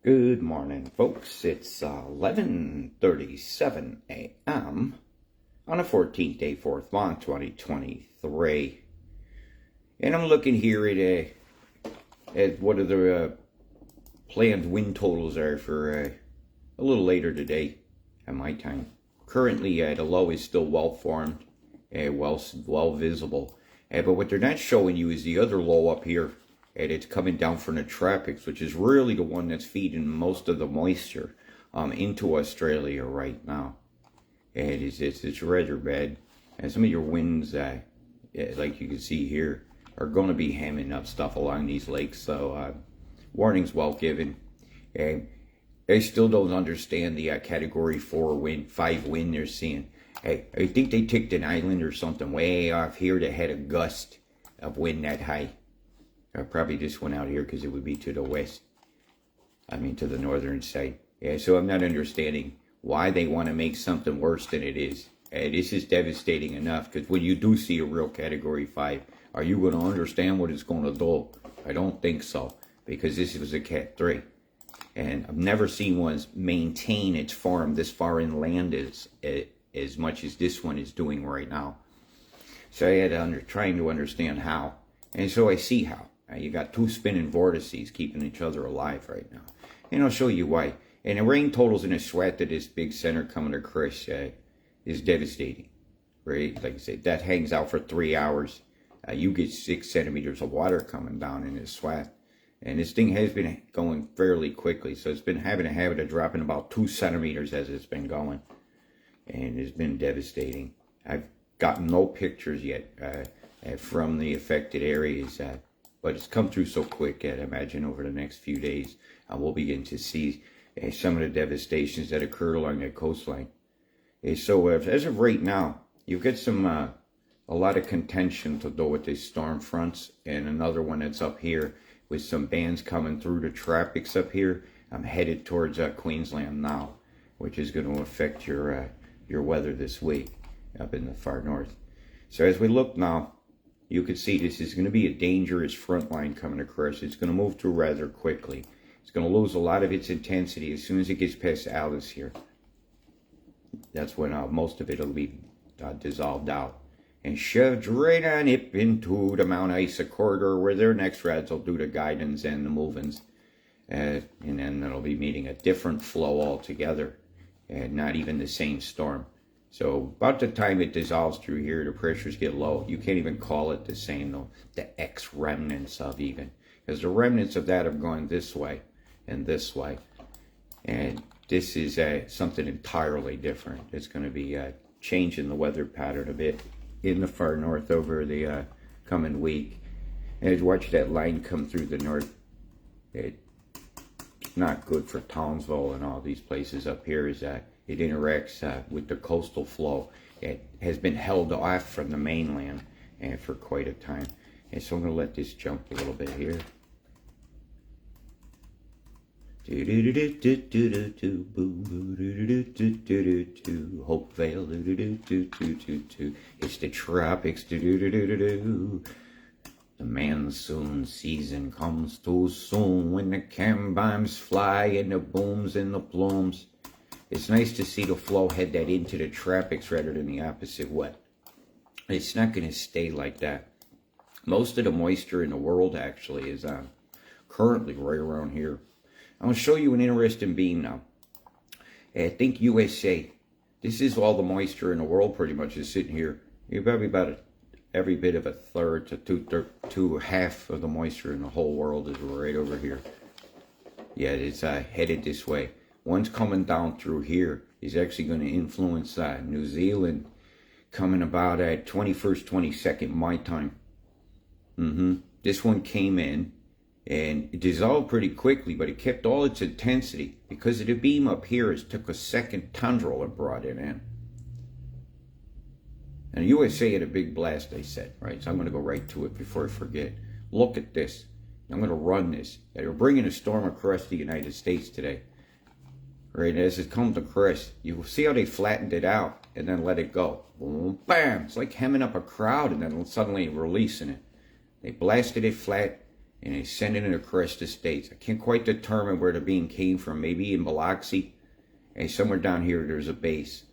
Good morning, folks. It's 11:37 a.m. on the 14th day, 4th month, 2023. And I'm looking here at what are the planned wind totals are for a little later today at my time. Currently, the low is still well formed, well visible. But what they're not showing you is the other low up here. And it's coming down from the tropics, which is really the one that's feeding most of the moisture into Australia right now. And it's rather bad. And some of your winds, like you can see here, are going to be hamming up stuff along these lakes. So warnings well given. And I still don't understand the Category 5 wind they're seeing. I think they ticked an island or something way off here that had a gust of wind that high. I probably just went out here because it would be to the west. I mean, to the northern side. Yeah, so I'm not understanding why they want to make something worse than it is. This is devastating enough, because when you do see a real Category 5, are you going to understand what it's going to do? I don't think so, because this was a Cat 3. And I've never seen one maintain its form this far inland as much as this one is doing right now. So I had trying to understand how. And so I see how. You got two spinning vortices keeping each other alive right now. And I'll show you why. And the rain totals in a sweat to this big center coming across is devastating. Right? Like I said, that hangs out for 3 hours. You get 6 centimeters of water coming down in this sweat. And this thing has been going fairly quickly. So it's been having a habit of dropping about 2 centimeters as it's been going. And it's been devastating. I've gotten no pictures yet from the affected areas. But it's come through so quick, I'd imagine over the next few days, we'll begin to see some of the devastations that occurred along that coastline. So as of right now, you've got a lot of contention to do with these storm fronts, and another one that's up here with some bands coming through the tropics up here. I'm headed towards Queensland now, which is going to affect your weather this week up in the far north. So as we look now, you can see this is going to be a dangerous front line coming across. It's going to move through rather quickly. It's going to lose a lot of its intensity as soon as it gets past Alice here. That's when most of it will be dissolved out and shoved right on up into the Mount Isa corridor, where their next rods will do the guidance and the movings. And then it'll be meeting a different flow altogether, and not even the same storm. So about the time it dissolves through here, the pressures get low. You can't even call it the same, though. The X remnants of even. Because the remnants of that have gone this way and this way. And this is something entirely different. It's going to be changing the weather pattern a bit in the far north over the coming week. And as you watch that line come through the north, it's not good for Townsville and all these places up here. Is that it interacts with the coastal flow. It has been held off from the mainland for quite a time. And so I'm going to let this jump a little bit here. Hopevale. It's the tropics. The monsoon season comes too soon, when the chem bombs fly and the booms and the plumes. It's nice to see the flow head that into the tropics rather than the opposite way. It's not going to stay like that. Most of the moisture in the world actually is currently right around here. I'm going to show you an interesting beam now. I think USA, this is all the moisture in the world pretty much is sitting here. You're probably about every bit of a third to half of the moisture in the whole world is right over here. Yeah, it's headed this way. One's coming down through here is actually going to influence New Zealand, coming about at 21st, 22nd my time. This one came in and it dissolved pretty quickly, but it kept all its intensity because of the beam up here. It took a second tundral and brought it in. And USA had a big blast, they said, right? So I'm going to go right to it before I forget. Look at this. I'm going to run this. They're bringing a storm across the United States today. Right, as it comes across, you will see how they flattened it out and then let it go. Boom, bam! It's like hemming up a crowd and then suddenly releasing it. They blasted it flat, and it's sending it across the states. I can't quite determine where the beam came from. Maybe in Biloxi, and somewhere down here there's a base.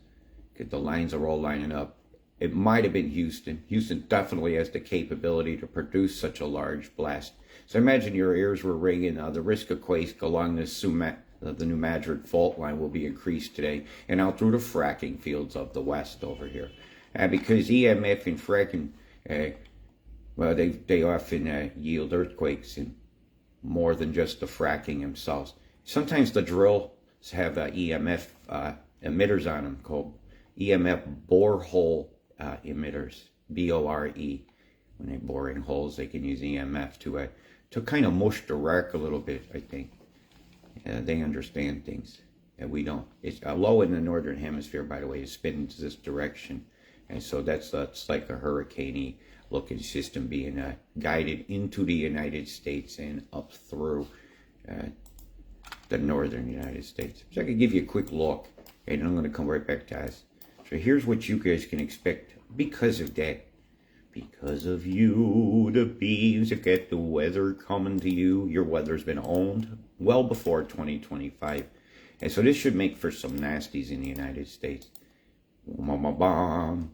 Because the lines are all lining up. It might have been Houston. Houston definitely has the capability to produce such a large blast. So imagine your ears were ringing. The risk of quakes along the New Madrid fault line will be increased today, and out through the fracking fields of the west over here. Because EMF and fracking, well, they often yield earthquakes and more than just the fracking themselves. Sometimes the drills have EMF emitters on them called EMF borehole emitters, B-O-R-E. When they bore in holes, they can use EMF to kind of mush the rock a little bit, I think. They understand things that we don't. It's low in the northern hemisphere, by the way, is spinning to this direction. And so that's like a hurricane-y looking system being guided into the United States and up through the northern United States. So I can give you a quick look, and I'm going to come right back to us. So here's what you guys can expect because of that. Because of you, the beams that get the weather coming to you. Your weather's been owned well before 2025. And so this should make for some nasties in the United States. Bomb.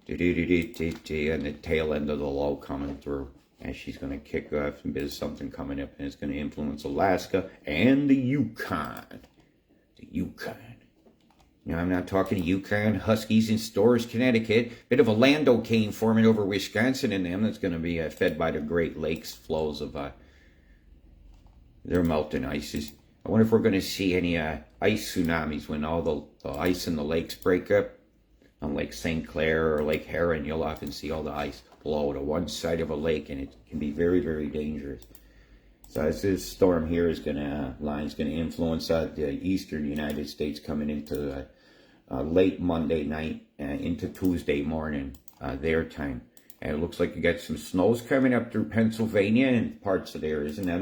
And the tail end of the low coming through. And she's going to kick off a bit of something coming up. And it's going to influence Alaska and the Yukon. The Yukon. Now, I'm not talking Yukon, Huskies in Storrs, Connecticut. Bit of a Lando cane forming over Wisconsin and them that's going to be fed by the Great Lakes flows of their melting ices. I wonder if we're going to see any ice tsunamis when all the ice in the lakes break up. On Lake St. Clair or Lake Huron, you'll often see all the ice blow to one side of a lake, and it can be very, very dangerous. So as this storm here is going to influence the eastern United States coming into late Monday night into Tuesday morning their time. And it looks like you got some snows coming up through Pennsylvania and parts of there. Isn't that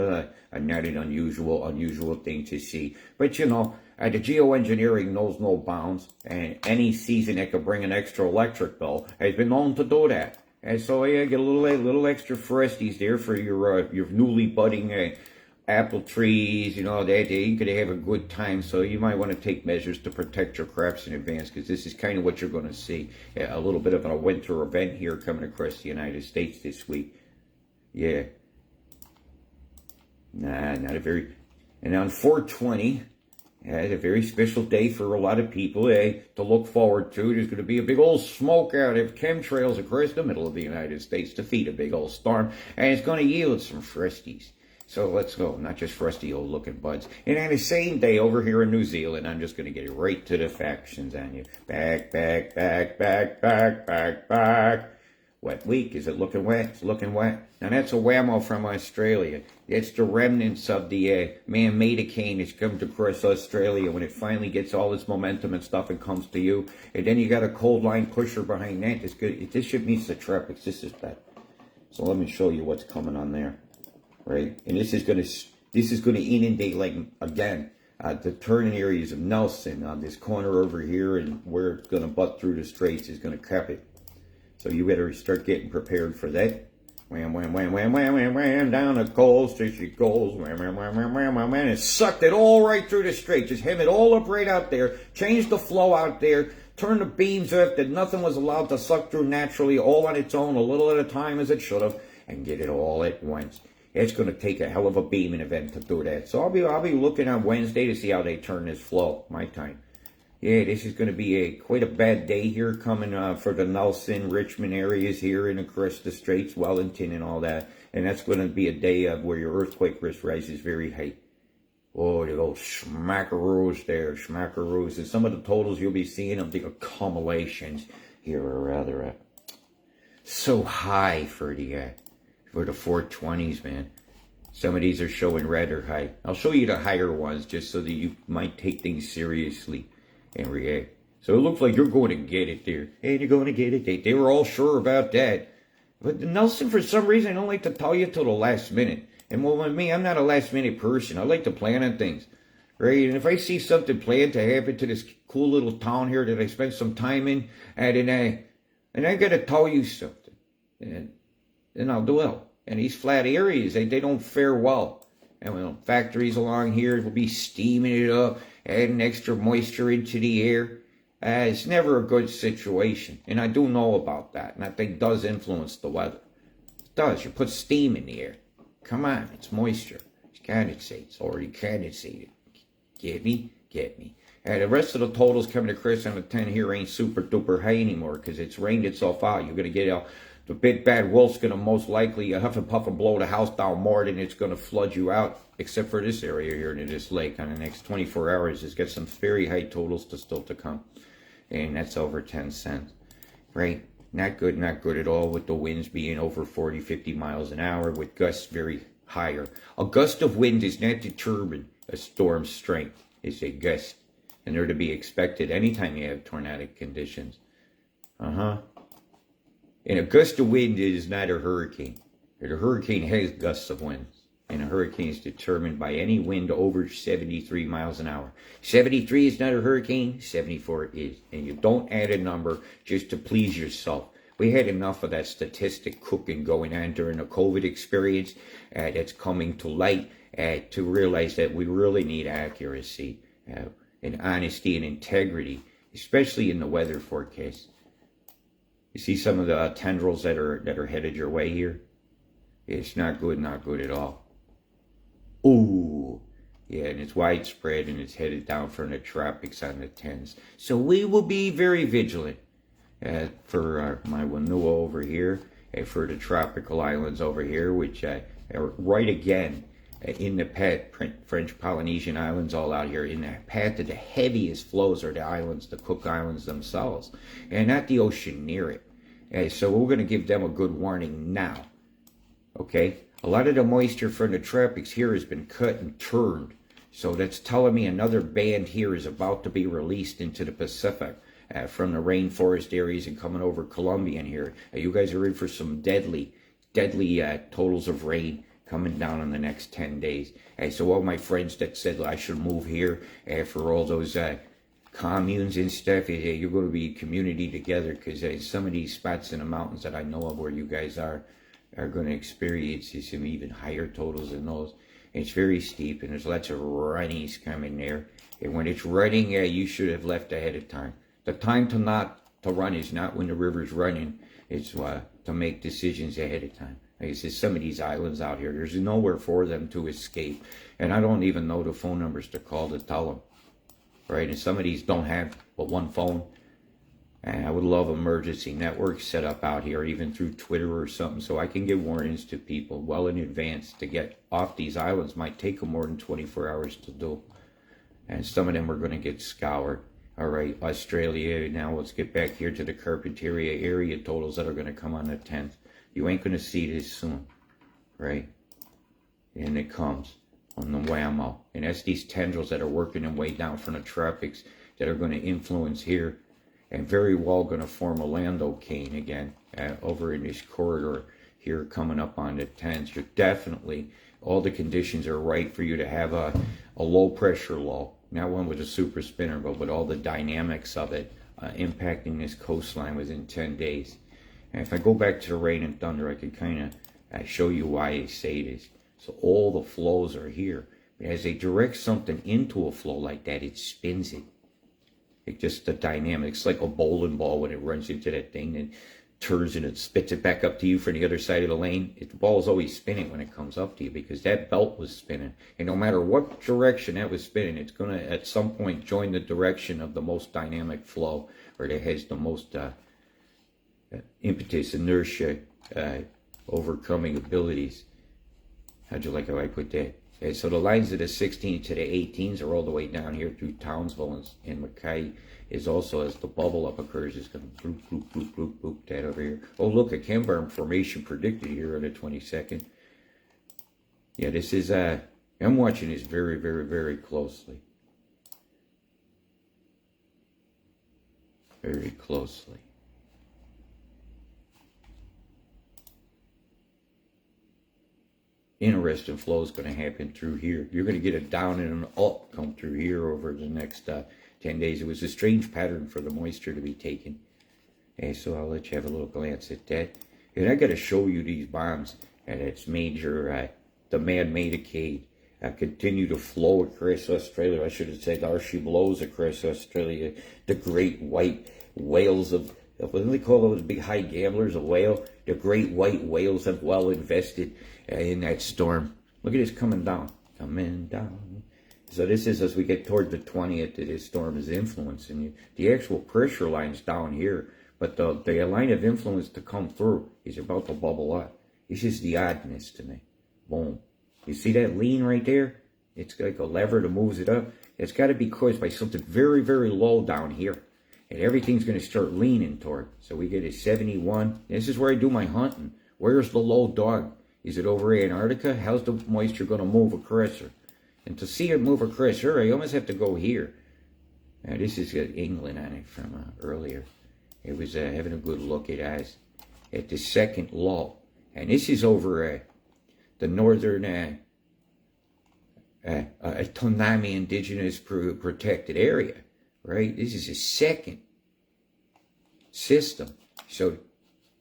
not an unusual thing to see? But you know, the geoengineering knows no bounds, and any season that could bring an extra electric bill has been known to do that. And so yeah, get a little extra fresties there for your newly budding apple trees. You know, they could have a good time. So you might want to take measures to protect your crops in advance, because this is kind of what you're going to see. A little bit of a winter event here coming across the United States this week. Yeah. Not a very... And on 420... it's a very special day for a lot of people to look forward to. There's going to be a big old smoke out of chemtrails across the middle of the United States to feed a big old storm. And it's going to yield some fresties. So let's go. Not just frosty old looking buds. And on the same day over here in New Zealand, I'm just going to get right to the factions on you. Back. Wet week. Is it looking wet? It's looking wet. Now that's a whammo from Australia. It's the remnants of the man-made cane that's come across Australia when it finally gets all its momentum and stuff and comes to you. And then you got a cold line pusher behind that. It's good. This should meet the tropics. This is bad. So let me show you what's coming on there, right? And this is gonna inundate, like, again, the turning areas of Nelson on this corner over here, and where it's gonna butt through the straits is gonna cap it. So you better start getting prepared for that. Wham, wham, wham, wham, wham, wham, wham, down the coast as she goes. Wham, wham, wham, wham, wham, wham, and it sucked it all right through the strait. Just hem it all up right out there. Change the flow out there. Turn the beams off that nothing was allowed to suck through naturally, all on its own, a little at a time as it should have, and get it all at once. It's going to take a hell of a beaming event to do that. So I'll be looking on Wednesday to see how they turn this flow. My time. Yeah, this is going to be quite a bad day here coming for the Nelson, Richmond areas here and across the straits, Wellington and all that. And that's going to be a day where your earthquake risk rises very high. Oh, the old smackaroos there, smackaroos. And some of the totals you'll be seeing of the accumulations here are rather so high for the 420s, man. Some of these are showing rather high. I'll show you the higher ones just so that you might take things seriously and react. So it looks like you're going to get it there. Hey, you're going to get it. They were all sure about that. But Nelson, for some reason, I don't like to tell you till the last minute. And well, with me, I'm not a last minute person. I like to plan on things. Right? And if I see something planned to happen to this cool little town here that I spent some time in, and I got to tell you something. And I'll do well. And these flat areas, they don't fare well. And when factories along here will be steaming it up, adding extra moisture into the air. It's never a good situation. And I do know about that. And I think it does influence the weather. It does. You put steam in the air. Come on, it's moisture. It's condensate. It's already condensated. Get me? Get me. The rest of the totals coming to Chris on the 10 here ain't super duper high anymore because it's rained itself out. You're going to get the big bad wolf's going to most likely huff and puff and blow the house down more than it's going to flood you out, except for this area here near this lake. On the next 24 hours, it's got some very high totals still to come. And that's over 10 cents, right? Not good at all with the winds being over 40, 50 miles an hour with gusts very higher. A gust of wind does not determine a storm's strength. It's a gust. And they're to be expected anytime you have tornadic conditions. And a gust of wind is not a hurricane. A hurricane has gusts of wind. And a hurricane is determined by any wind over 73 miles an hour. 73 is not a hurricane, 74 is. And you don't add a number just to please yourself. We had enough of that statistic cooking going on during the COVID experience that's coming to light to realize that we really need accuracy and honesty and integrity, especially in the weather forecast. You see some of the tendrils that are headed your way here? It's not good at all. Ooh, yeah, and it's widespread and it's headed down from the tropics on the 10s. So we will be very vigilant for my Wanua over here, for the tropical islands over here, which are right again in the path, French Polynesian islands all out here, in the path of the heaviest flows are the islands, the Cook Islands themselves, and not the ocean near it. So we're going to give them a good warning now. Okay? A lot of the moisture from the tropics here has been cut and turned. So that's telling me another band here is about to be released into the Pacific from the rainforest areas and coming over Colombian here. You guys are in for some deadly totals of rain coming down in the next 10 days. So all my friends that said I should move here for all those communes and stuff, you're going to be community together because some of these spots in the mountains that I know of where you guys are going to experience some even higher totals than those. It's very steep and there's lots of runnies coming there. And when it's running, you should have left ahead of time. The time to run is not when the river's running. It's to make decisions ahead of time. Like I said, some of these islands out here, there's nowhere for them to escape. And I don't even know the phone numbers to call to tell them. Right? And some of these don't have but one phone. And I would love emergency networks set up out here, even through Twitter or something, so I can give warnings to people well in advance. To get off these islands might take them more than 24 hours to do. And some of them are going to get scoured. All right, Australia, now let's get back here to the Carpentaria area totals that are going to come on the 10th. You ain't going to see this soon, right? And it comes on the whammo. And that's these tendrils that are working their way down from the tropics that are going to influence here and very well going to form a Lando cane again over in this corridor here coming up on the 10th. You're definitely, all the conditions are right for you to have a low pressure low. Not one with a super spinner, but with all the dynamics of it impacting this coastline within 10 days. And if I go back to the rain and thunder, I can kind of show you why I say this. So all the flows are here. As they direct something into a flow like that, it spins it. It just the dynamics, like a bowling ball when it runs into that thing and turns and it spits it back up to you from the other side of the lane. The ball is always spinning when it comes up to you because that belt was spinning. And no matter what direction that was spinning, it's going to at some point join the direction of the most dynamic flow, or that has the most impetus, inertia, overcoming abilities. How'd you like how I put that? And so the lines of the 16 to the 18s are all the way down here through Townsville and Mackay is also, as the bubble up occurs, is going to bloop, bloop, bloop, bloop, bloop, that over here. Oh, look, a Canberra formation predicted here on the 22nd. Yeah, this is, I'm watching this very, very, very closely. Very closely. Interesting flow is going to happen through here. You're going to get a down and an up come through here over the next 10 days. It was a strange pattern for the moisture to be taken. So I'll let you have a little glance at that. And I got to show you these bombs. and its major, the man-made decade, continue to flow across Australia. I should have said Archie blows across Australia. The great white whales of what do they call those big high gamblers? A whale. The great white whales have well invested in that storm. Look at this coming down. Coming down. So this is as we get toward the 20th that this storm is influencing you. The actual pressure line's down here, but the line of influence to come through is about to bubble up. It's just the oddness to me. Boom. You see that lean right there? It's like a lever that moves it up. It's got to be caused by something very, very low down here. And everything's going to start leaning toward. So we get a 71. This is where I do my hunting. Where's the low dog? Is it over Antarctica? How's the moisture going to move across her? And to see it move across her, I almost have to go here. Now, this is England on it from earlier. It was having a good look at us at the second low. And this is over the northern Tonami indigenous protected area, right? This is a second system. So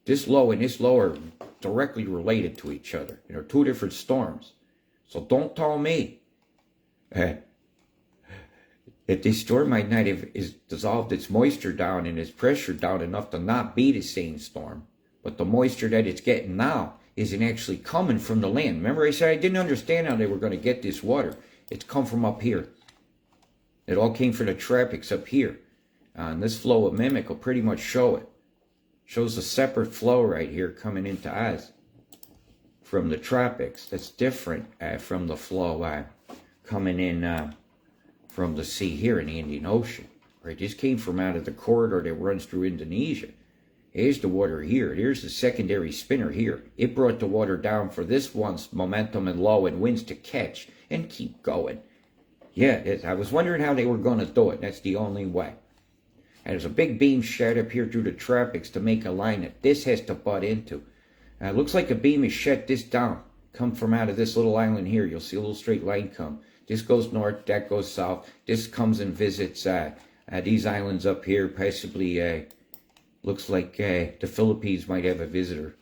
this low and this low are directly related to each other. You know, two different storms. So don't tell me that this storm might not have dissolved its moisture down and its pressure down enough to not be the same storm. But the moisture that it's getting now isn't actually coming from the land. Remember I said I didn't understand how they were going to get this water. It's come from up here. It all came from the tropics up here. And this flow of mimic will pretty much show it. Shows a separate flow right here coming into us from the tropics. That's different from the flow coming in from the sea here in the Indian Ocean. Right? This came from out of the corridor that runs through Indonesia. Here's the water here. Here's the secondary spinner here. It brought the water down for this one's momentum and low and winds to catch and keep going. Yeah, I was wondering how they were going to do it. That's the only way. And there's a big beam shot up here through the tropics to make a line that this has to butt into. It looks like a beam is shut this down. Come from out of this little island here. You'll see a little straight line come. This goes north, that goes south. This comes and visits these islands up here. Possibly looks like the Philippines might have a visitor.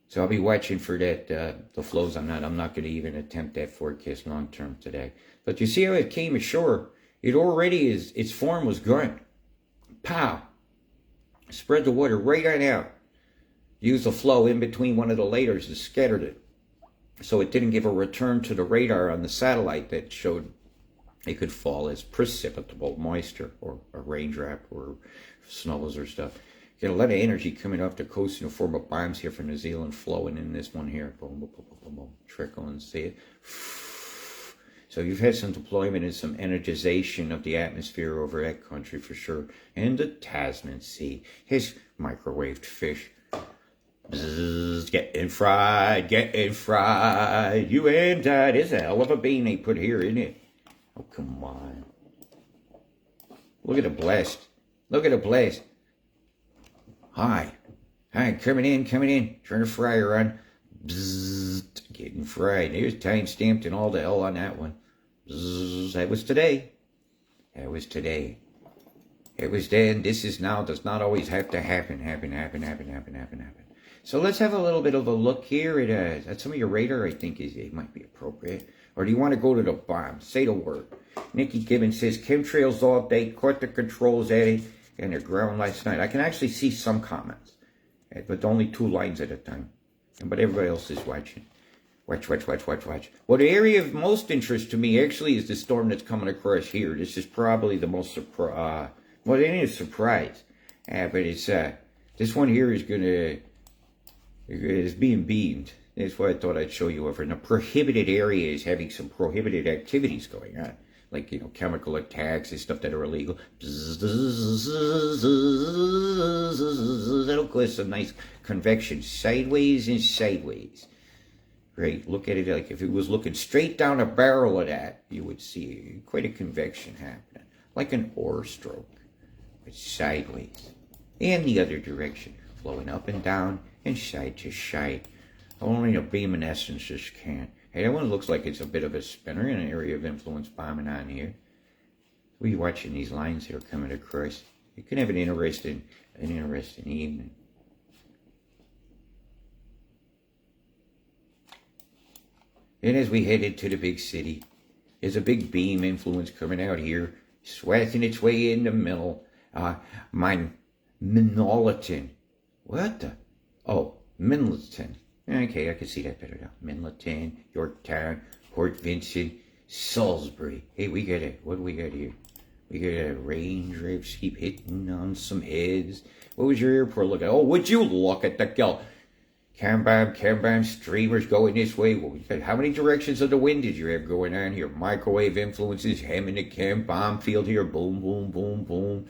So I'll be watching for that, the flows. I'm not going to even attempt that forecast long term today. But you see how it came ashore? It already is, its form was gone. Pow! Spread the water right on out. Used the flow in between one of the laders and scattered it. So it didn't give a return to the radar on the satellite that showed it could fall as precipitable moisture or a raindrop or snows or stuff. Get a lot of energy coming off the coast in the form of bombs here from New Zealand flowing in this one here. Boom, boom, boom, boom, boom. Trickling, see it? So you've had some deployment and some energization of the atmosphere over that country for sure. And the Tasman Sea has microwaved fish. Bzzzt, getting fried, getting fried. You and I. There's a hell of a bean they put here, isn't it? Oh, come on. Look at the blast. Look at the blast. Hi. Hi, coming in. Turn the fryer on. Bzzzt, getting fried. There's time stamped and all the hell on that one. Bzzzt, that was today. That was today. It was then. This is now. Does not always have to happen. So let's have a little bit of a look here at some of your radar. I think it might be appropriate. Or do you want to go to the bomb? Say the word. Nikki Gibbons says, chemtrails all day, caught the controls at it, and they're ground last night. I can actually see some comments, but only 2 lines at a time. But everybody else is watching. Watch. Well, the area of most interest to me actually is the storm that's coming across here. This is probably the most well, it ain't a surprise. But it's, this one here is being beamed. That's why I thought I'd show you over. And a prohibited area is having some prohibited activities going on. Like, you know, chemical attacks and stuff that are illegal. That'll cause some nice convection sideways and sideways. Right? Look at it like if it was looking straight down a barrel of that, you would see quite a convection happening. Like an oar stroke. But sideways. And the other direction. Flowing up and down and side to side. Only a beaminescence can. Hey, that one looks like it's a bit of a spinner in an area of influence bombing on here. We're watching these lines here coming across. You can have an interesting evening. And as we head into the big city, there's a big beam influence coming out here, swashing its way in the middle. Minolitan. What the? Oh, Minleton. Okay, I can see that better now. Minleton, Yorktown, Port Vincent, Salisbury. Hey, we got it. What do we got here? We got a range rips keep hitting on some heads. What was your airport looking at? Oh, would you look at the girl? Cam-bam, streamers going this way. How many directions of the wind did you have going on here? Microwave influences, hemming the chem, bomb field here, boom, boom, boom, boom.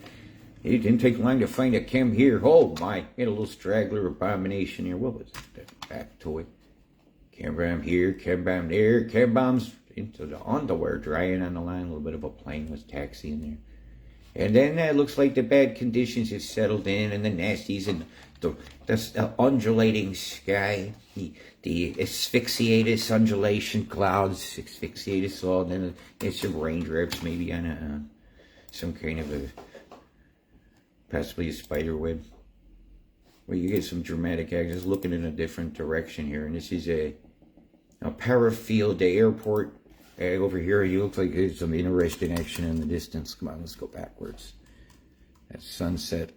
It didn't take long to find a chem here. Oh my, get a little straggler abomination here. What was that? Back to it. Cam-bam here, cam-bam there, cam-bombs into the underwear drying on the line. A little bit of a plane was taxiing there. And then it looks like the bad conditions have settled in, and the nasties and the undulating sky, the asphyxiatus undulation clouds, asphyxiatus all, and then there's some raindrops maybe on some kind of a, possibly a spider web. Well, you get some dramatic actions looking in a different direction here, and this is a Parafield, the airport. Over here, you look like there's some interesting action in the distance. Come on, let's go backwards. That sunset.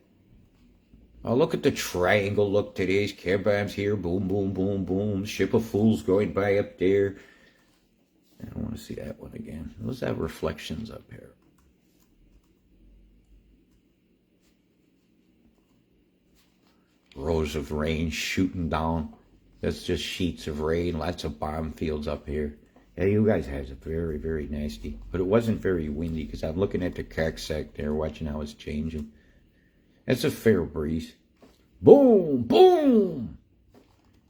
Oh, look at the triangle look to these. Cab-bombs here. Boom, boom, boom, boom. Ship of fools going by up there. I don't want to see that one again. Let's have reflections up here. Rows of rain shooting down. That's just sheets of rain. Lots of bomb fields up here. Yeah, you guys had it very, very nasty. But it wasn't very windy because I'm looking at the cacksack there, watching how it's changing. That's a fair breeze. Boom, boom!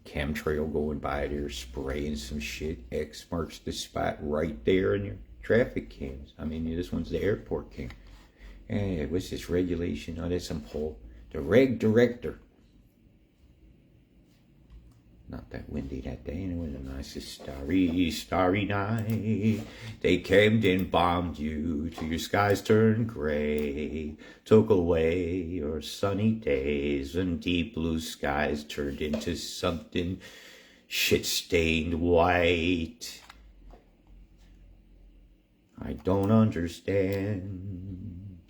Chemtrail going by there, spraying some shit. X marks the spot right there in your traffic cams. I mean, this one's the airport cam. Hey, what's this regulation? Oh, that's some poll. The reg director. Not that windy that day, and it was a nice starry night. They came and bombed you till your skies turned gray, took away your sunny days, and deep blue skies turned into something shit-stained white. I don't understand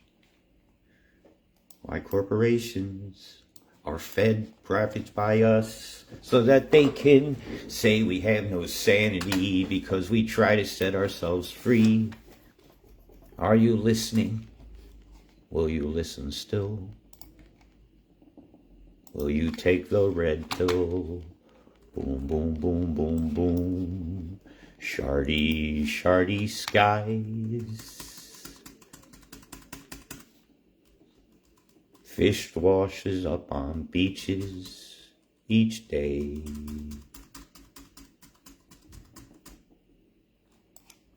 why corporations are fed profits by us so that they can say we have no sanity because we try to set ourselves free. Are you listening? Will you listen still? Will you take the red pill? Boom, boom, boom, boom, boom. Shardy, shardy skies. Fish washes up on beaches each day.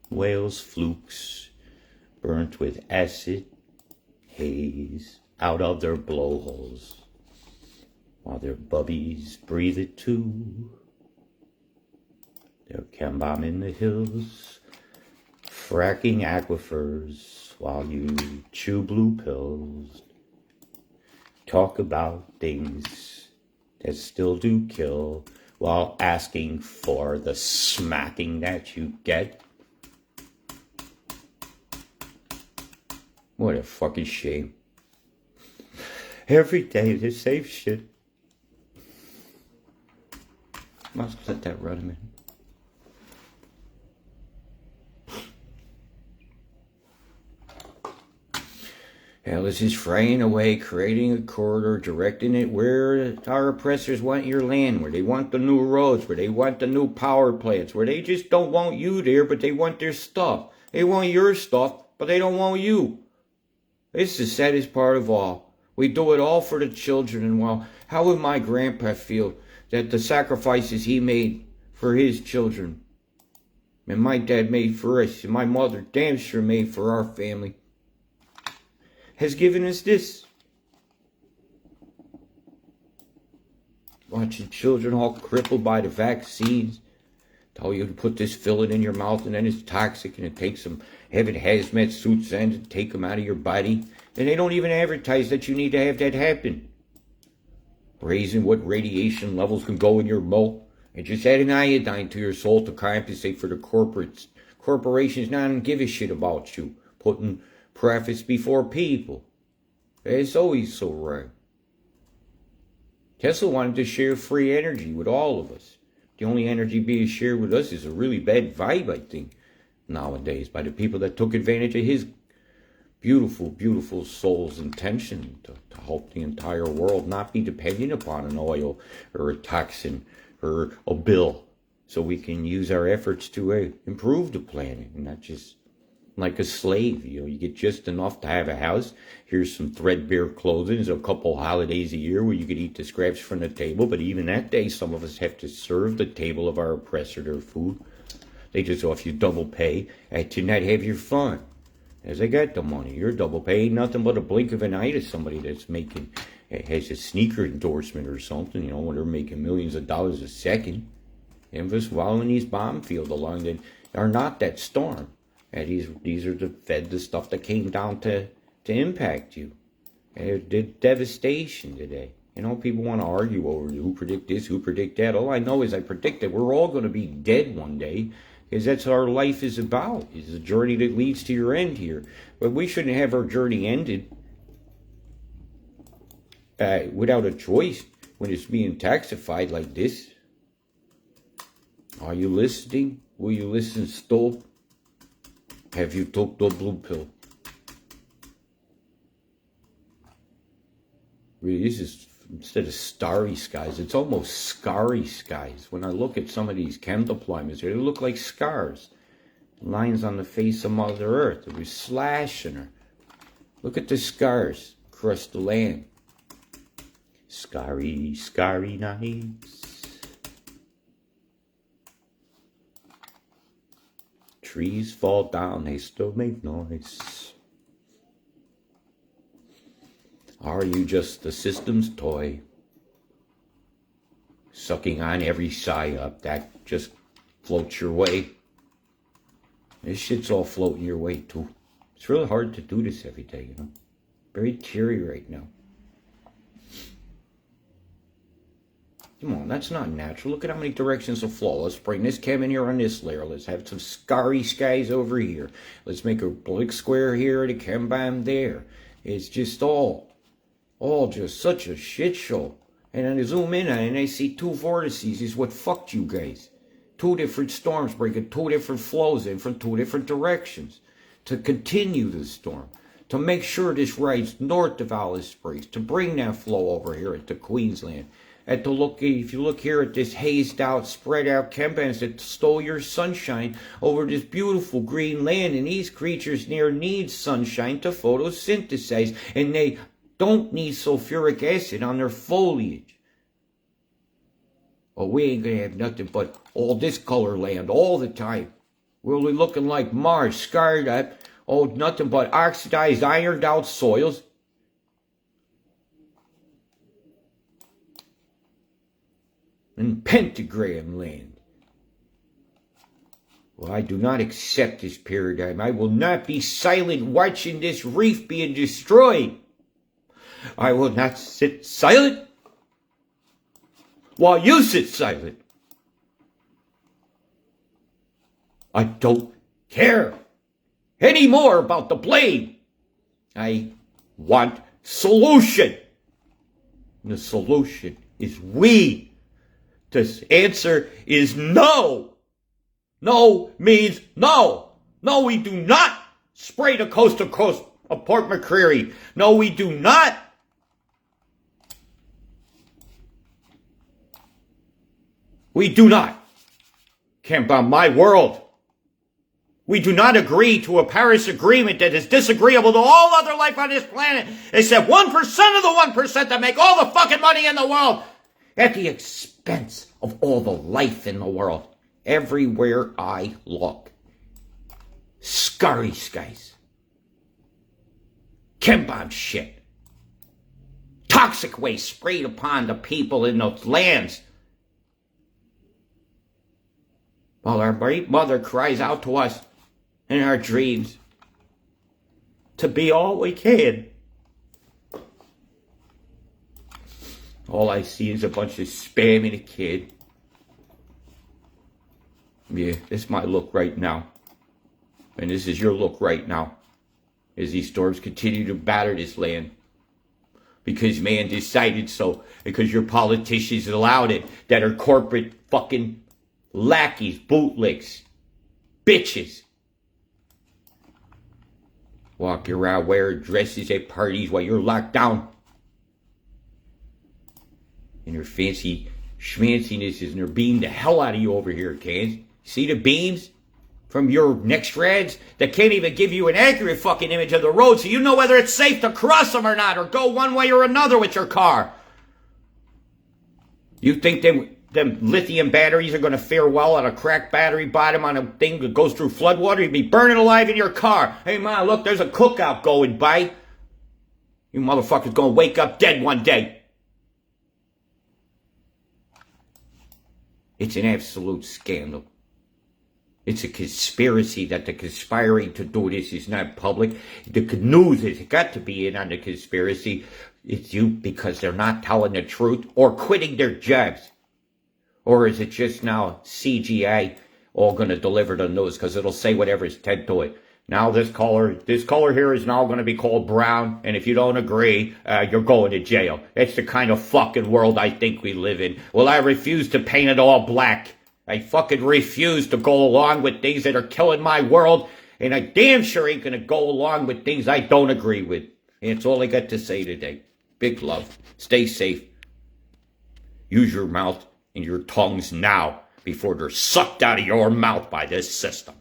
Whales' flukes burnt with acid haze out of their blowholes, while their bubbies breathe it too. They're chem-bomb in the hills, fracking aquifers while you chew blue pills. Talk about things that still do kill while asking for the smacking that you get. What a fucking shame. Every day the same shit. Must let that run a minute. Hell, this is fraying away, creating a corridor, directing it where our oppressors want your land, where they want the new roads, where they want the new power plants, where they just don't want you there, but they want their stuff. They want your stuff, but they don't want you. It's the saddest part of all. We do it all for the children, and well, how would my grandpa feel that the sacrifices he made for his children, and my dad made for us, and my mother damn sure made for our family, has given us this. Watching children all crippled by the vaccines. Tell you to put this filling in your mouth and then it's toxic and it takes some heavy hazmat suits and to take them out of your body. And they don't even advertise that you need to have that happen. Raising what radiation levels can go in your milk I just add an iodine to your soul to compensate for the corporations not give a shit about you, putting profits before people. It's always so right. Tesla wanted to share free energy with all of us. The only energy being shared with us is a really bad vibe, I think, nowadays, by the people that took advantage of his beautiful, beautiful soul's intention to help the entire world not be dependent upon an oil or a toxin or a bill, so we can use our efforts to improve the planet and not just like a slave. You get just enough to have a house. Here's some threadbare clothing. There's a couple holidays a year where you could eat the scraps from the table, but even that day, some of us have to serve the table of our oppressor their food. They just offer you double pay to not have your fun. As I got the money, you're double pay. Ain't nothing but a blink of an eye to somebody that's has a sneaker endorsement or something, when they're making millions of dollars a second. And just following these bomb fields along that are not that storm. And these are the stuff that came down to impact you. And it did devastation today. People want to argue over who predict this, who predict that. All I know is I predict that we're all going to be dead one day. Because that's what our life is about. It's a journey that leads to your end here. But we shouldn't have our journey ended without a choice when it's being taxified like this. Are you listening? Will you listen still? Have you took the blue pill? Really, this is, instead of starry skies, it's almost scarry skies. When I look at some of these chem deployments here, they look like scars. Lines on the face of Mother Earth. It was slashing her. Look at the scars across the land. Scarry, scarry nights. Trees fall down, they still make noise. Are you just the system's toy? Sucking on every sigh up that just floats your way? This shit's all floating your way too. It's really hard to do this every day, Very teary right now. Come on, that's not natural. Look at how many directions of flow. Let's bring this chem in here on this layer. Let's have some scarry skies over here. Let's make a big square here and a chem bomb there. It's just all just such a shit show. And then I zoom in on it and I see two vortices is what fucked you guys. Two different storms breaking two different flows in from two different directions. To continue the storm. To make sure this rides north of Alice Springs. To bring that flow over here into Queensland. And to look, if you look here at this hazed out, spread out chembands that stole your sunshine over this beautiful green land. And these creatures near need sunshine to photosynthesize. And they don't need sulfuric acid on their foliage. Well, we ain't gonna have nothing but all this color land all the time. We'll be looking like Mars, scarred up. Oh, nothing but oxidized, ironed out soils. And pentagram land. Well, I do not accept this paradigm. I will not be silent watching this reef being destroyed. I will not sit silent while you sit silent. I don't care anymore about the blame. I want solution. And the solution is we. The answer is no. No means no. No, we do not spray the coast to coast of Port McCreary. No, we do not. We do not camp on my world. We do not agree to a Paris Agreement that is disagreeable to all other life on this planet, except 1% of the 1% that make all the fucking money in the world at the expense of all the life in the world. Everywhere I look. Scarry skies. Chem bomb shit. Toxic waste sprayed upon the people in those lands. While our great mother cries out to us in our dreams to be all we can. All I see is a bunch of spamming a kid. Yeah, it's my look right now. And this is your look right now. As these storms continue to batter this land. Because man decided so. Because your politicians allowed it. That are corporate fucking lackeys, bootlicks, bitches. Walk around wearing dresses at parties while you're locked down. And your fancy schmanciness is, and they're beaming the hell out of you over here, Cans. See the beams from your next reds that can't even give you an accurate fucking image of the road so you know whether it's safe to cross them or not or go one way or another with your car. You think them lithium batteries are going to fare well on a cracked battery bottom on a thing that goes through floodwater? You'd be burning alive in your car. Hey, Ma, look, there's a cookout going by. You motherfuckers going to wake up dead one day. It's an absolute scandal. It's a conspiracy that the conspiring to do this is not public. The news has got to be in on the conspiracy. It's you because they're not telling the truth or quitting their jobs. Or is it just now CGI all going to deliver the news because it'll say whatever's said to it. Now this color here is now going to be called brown, and if you don't agree, you're going to jail. That's the kind of fucking world I think we live in. Well, I refuse to paint it all black. I fucking refuse to go along with things that are killing my world, and I damn sure ain't gonna go along with things I don't agree with. And it's all I got to say today. Big love. Stay safe. Use your mouth and your tongues now before they're sucked out of your mouth by this system.